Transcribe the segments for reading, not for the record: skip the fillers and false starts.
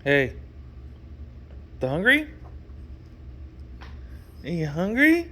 Hey, the hungry? Are you hungry?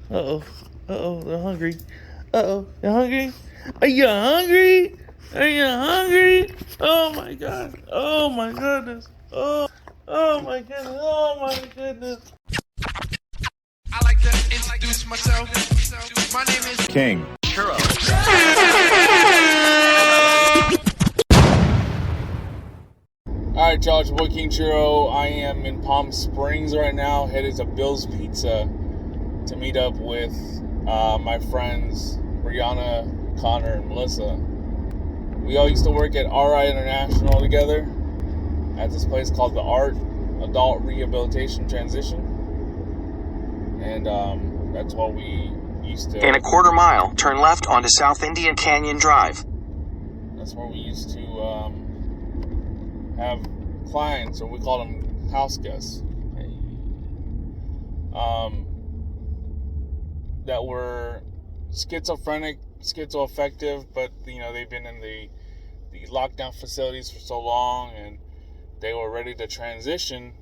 Uh-oh. Uh-oh, they're hungry. Uh-oh, they're hungry? Are you hungry? Are you hungry? Oh my god. Oh my goodness. Oh my goodness. Oh my goodness. I like to introduce myself. My name is King. Churro. Alright, y'all, it's your boy King Churro. I am in Palm Springs right now, headed to Bill's Pizza to meet up with my friends Briana, Conor, and Melissa. We all used to work at RI International together at this place called The Art, Adult Rehabilitation Transition. And that's what we used to... In a quarter mile, turn left onto South Indian Canyon Drive. That's where we used to have clients, or we call them house guests, that were schizophrenic, schizoaffective, but they've been in the lockdown facilities for so long, and they were ready to transition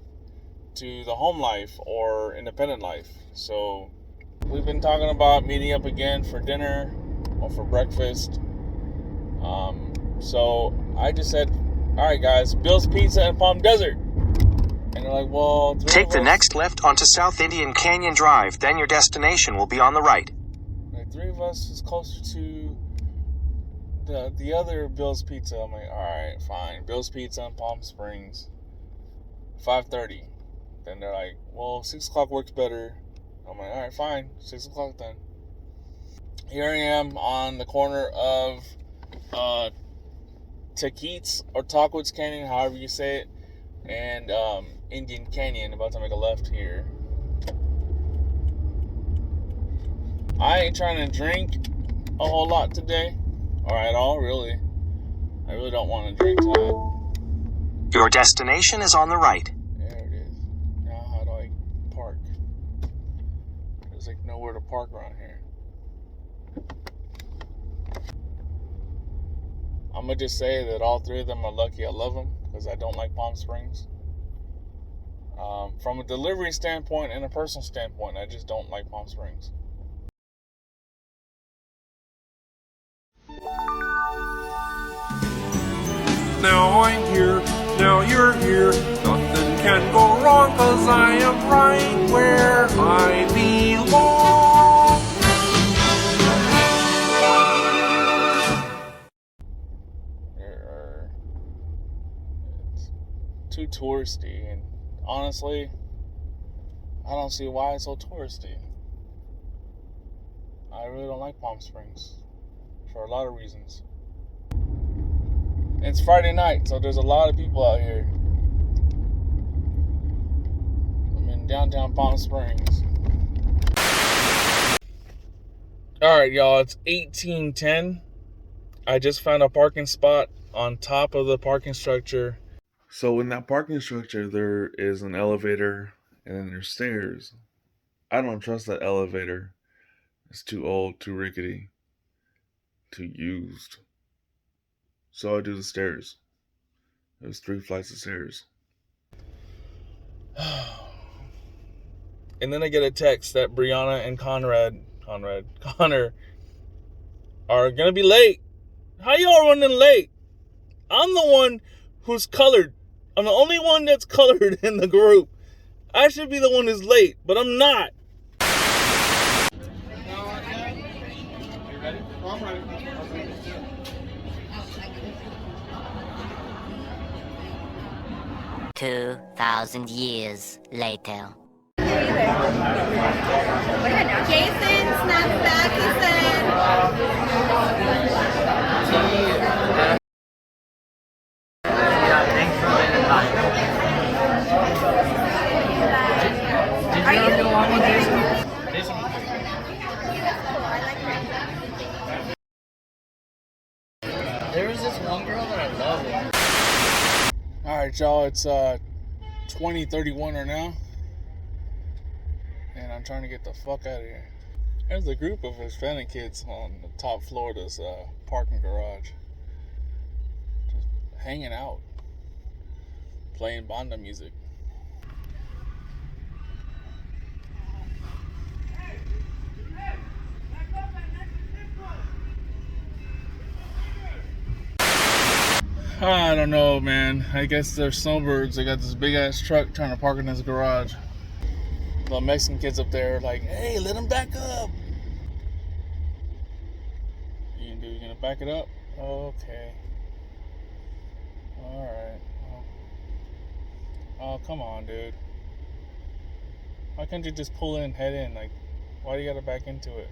to the home life or independent life. So we've been talking about meeting up again for dinner or for breakfast. So I just said, all right, guys, Bill's Pizza in Palm Desert. And they're like, well, take the next left onto South Indian Canyon Drive, then your destination will be on the right. Like, three of us is closer to the other Bill's Pizza. I'm like, all right, fine. Bill's Pizza in Palm Springs, 5:30. Then they're like, well, 6 o'clock works better. I'm like, all right, fine, 6 o'clock then. Here I am on the corner of Taquitos or Tackwoods Canyon, however you say it, and Indian Canyon, about to make a left here. I ain't trying to drink a whole lot today, or at all, really. I really don't want to drink tonight. Your destination is on the right. There it is. Now how do I park? There's like nowhere to park around here. I'm going to just say that all three of them are lucky I love them, because I don't like Palm Springs. From a delivery standpoint and a personal standpoint, I just don't like Palm Springs. Now I'm here, now you're here. Nothing can go wrong, 'cause I am right where I belong. It's too touristy, and honestly, I don't see why it's so touristy. I really don't like Palm Springs for a lot of reasons. It's Friday night, so there's a lot of people out here. I'm in downtown Palm Springs. Alright, y'all, it's 18:10. I just found a parking spot on top of the parking structure. So in that parking structure, there is an elevator and then there's stairs. I don't trust that elevator. It's too old, too rickety, too used. So I do the stairs. There's 3 flights of stairs. And then I get a text that Briana and Conor are gonna be late. How y'all running late? I'm the one who's colored. I'm the only one that's colored in the group. I should be the one who's late, but I'm not. You ready? I'm ready. 2,000 years later. Jason snaps back, he said. Thanks for the time. Did you go along with Jason? Jason was good. There was this one girl that I loved. Alright, y'all, it's 20:31 right now. And I'm trying to get the fuck out of here. There's a group of Hispanic kids on the top floor of this parking garage. Just hanging out. playing banda music. I don't know, man. I guess they're snowbirds. They got this big ass truck trying to park in this garage. The Mexican kids up there are like, hey, let them back up. You gonna back it up? Okay. Alright. Oh, come on, dude. Why can't you just pull in, head in? Like, why do you gotta back into it?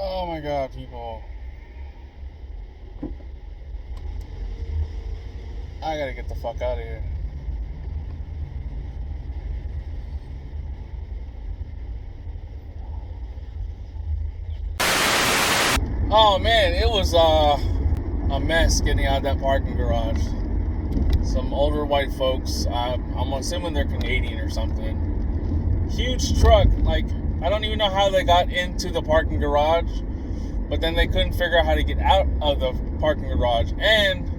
Oh my god, people. I gotta get the fuck out of here. Oh man, it was a mess getting out of that parking garage. Some older white folks, I'm assuming they're Canadian or something. Huge truck, like, I don't even know how they got into the parking garage, but then they couldn't figure out how to get out of the parking garage, and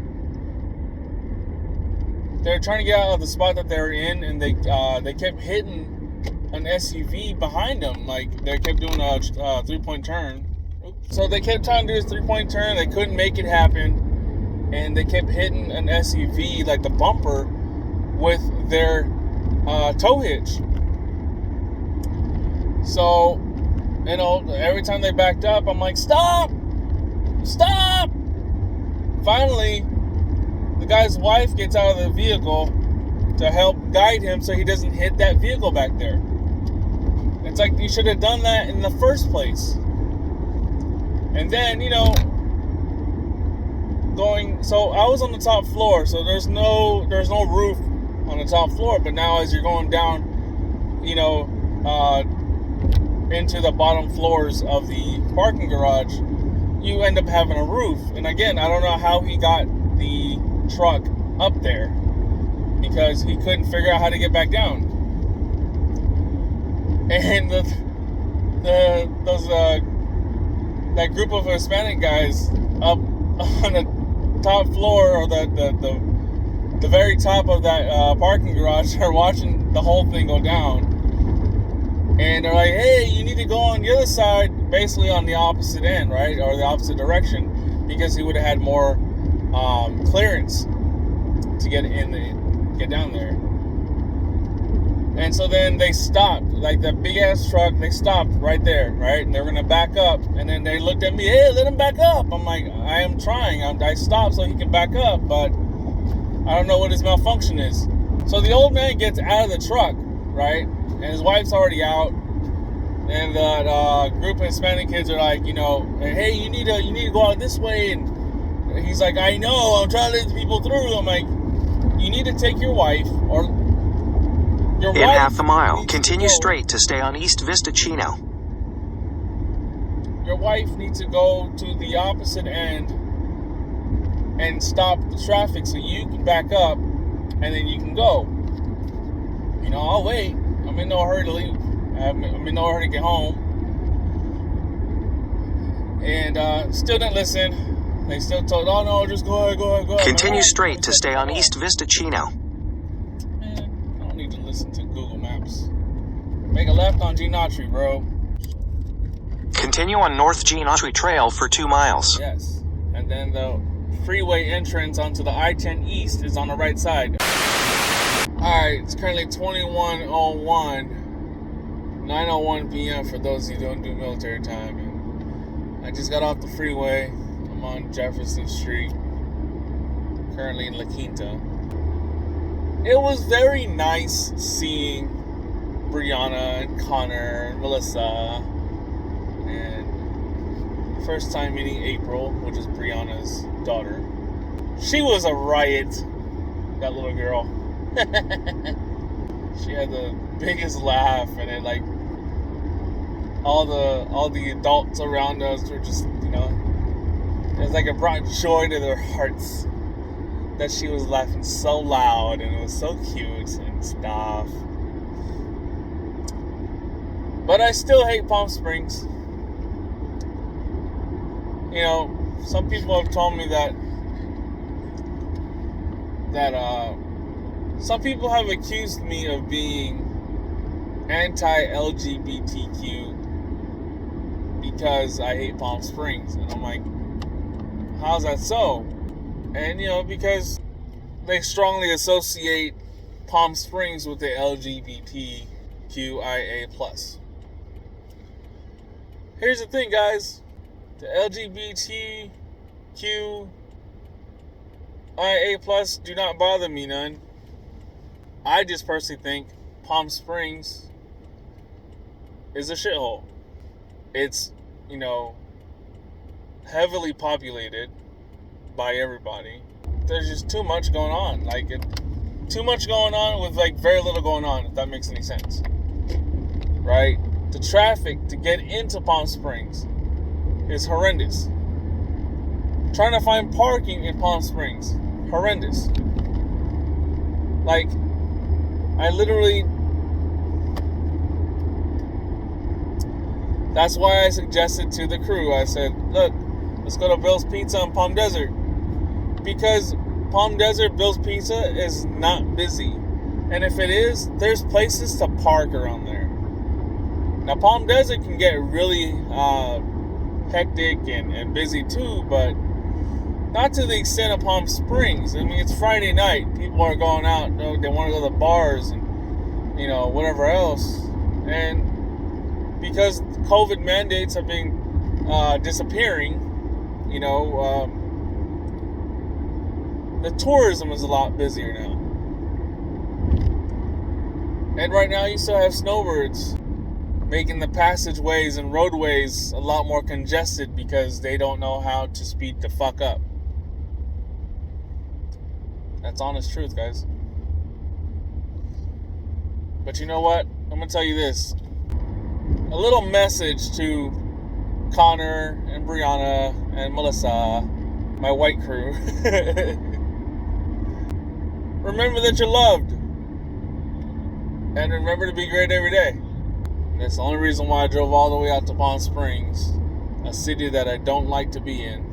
they're trying to get out of the spot that they were in, and they kept hitting an SUV behind them. Like, they kept doing a 3-point turn. So they kept trying to do this 3-point turn. They couldn't make it happen, and they kept hitting an SUV, like the bumper, with their tow hitch. So, you know, every time they backed up, I'm like, stop! Stop! Finally, the guy's wife gets out of the vehicle to help guide him so he doesn't hit that vehicle back there. It's like, you should have done that in the first place. And then, you know, so I was on the top floor, so there's no roof on the top floor, but now as you're going down, you know, into the bottom floors of the parking garage, you end up having a roof. And again, I don't know how he got the truck up there, because he couldn't figure out how to get back down. And that group of Hispanic guys up on the top floor, or the very top of that parking garage, are watching the whole thing go down. And they're like, hey, you need to go on the other side, basically on the opposite end, right? Or the opposite direction, because he would have had more clearance to get down there. And so then they stopped, like that big ass truck, they stopped right there, right? And they were gonna back up, and then they looked at me, hey, let him back up. I'm like, I am trying. I stopped so he can back up, but I don't know what his malfunction is. So the old man gets out of the truck, right? And his wife's already out. And the group of Hispanic kids are like, you know, hey, you need to go out this way. And he's like, I know, I'm trying to let the people through. I'm like, you need to take your wife, or your In wife half a mile, needs continue to go. straight to stay on East Vista Chino. Your wife needs to go to the opposite end and stop the traffic so you can back up, and then you can go. You know, I'll wait. I'm in no hurry to leave. I'm in no hurry to get home. And still didn't listen. They still told, oh no, just go ahead. Continue straight to stay on East Vista Chino. Man, I don't need to listen to Google Maps. Make a left on Gene Autry, bro. Continue on North Gene Autry Trail for 2 miles. Yes. And then the freeway entrance onto the I-10 East is on the right side. Alright, it's currently 21:01. 9:01 p.m. for those who don't do military time. And I just got off the freeway. I'm on Jefferson Street, currently in La Quinta. It was very nice seeing Briana and Conor and Melissa, and first time meeting April, which is Briana's daughter. She was a riot, that little girl. She had the biggest laugh, and it, like, all the adults around us were just, you know, it's like it brought joy to their hearts. that she was laughing so loud and it was so cute and stuff. But I still hate Palm Springs. You know, some people have told me that some people have accused me of being anti-LGBTQ because I hate Palm Springs. And I'm like, how's that so? And, you know, because they strongly associate Palm Springs with the LGBTQIA+. Here's the thing, guys. The LGBTQIA+ do not bother me none. I just personally think Palm Springs is a shithole. It's, you know, heavily populated by everybody. There's just too much going on. Too much going on with very little going on, if that makes any sense. Right? The traffic to get into Palm Springs is horrendous. Trying to find parking in Palm Springs, horrendous. That's why I suggested to the crew, I said, look, let's go to Bill's Pizza in Palm Desert. Because Palm Desert, Bill's Pizza is not busy. And if it is, there's places to park around there. Now, Palm Desert can get really hectic and busy too, but not to the extent of Palm Springs. I mean, it's Friday night. People are going out. They want to go to the bars and, you know, whatever else. And because COVID mandates have been disappearing, you know, the tourism is a lot busier now. And right now you still have snowbirds making the passageways and roadways a lot more congested because they don't know how to speed the fuck up. That's honest truth, guys. But you know what? I'm going to tell you this. A little message to Conor and Briana and Melissa, my white crew. Remember that you're loved. And remember to be great every day. That's the only reason why I drove all the way out to Palm Springs, a city that I don't like to be in.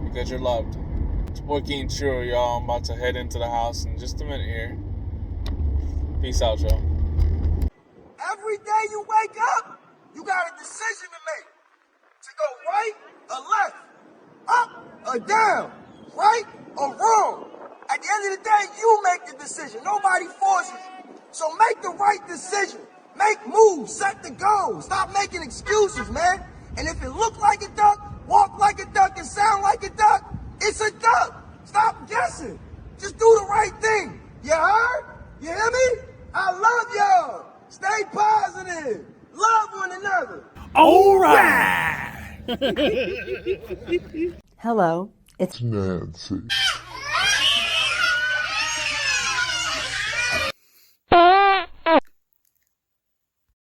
Because you're loved. It's your boy Churro, y'all. I'm about to head into the house in just a minute here. Peace out, y'all. Every day you wake up, you got a decision to make. To go right or left, up or down, right or wrong. At the end of the day, you make the decision. Nobody forces you. So make the right decision. Make moves, set the goal. Stop making excuses, man. And if it look like a duck, walk like a duck, and sound like a duck, it's a duck. Stop guessing. Just do the right thing. You heard? You hear me? I love y'all. Stay positive. Love one another. All right. Hello, it's Nancy.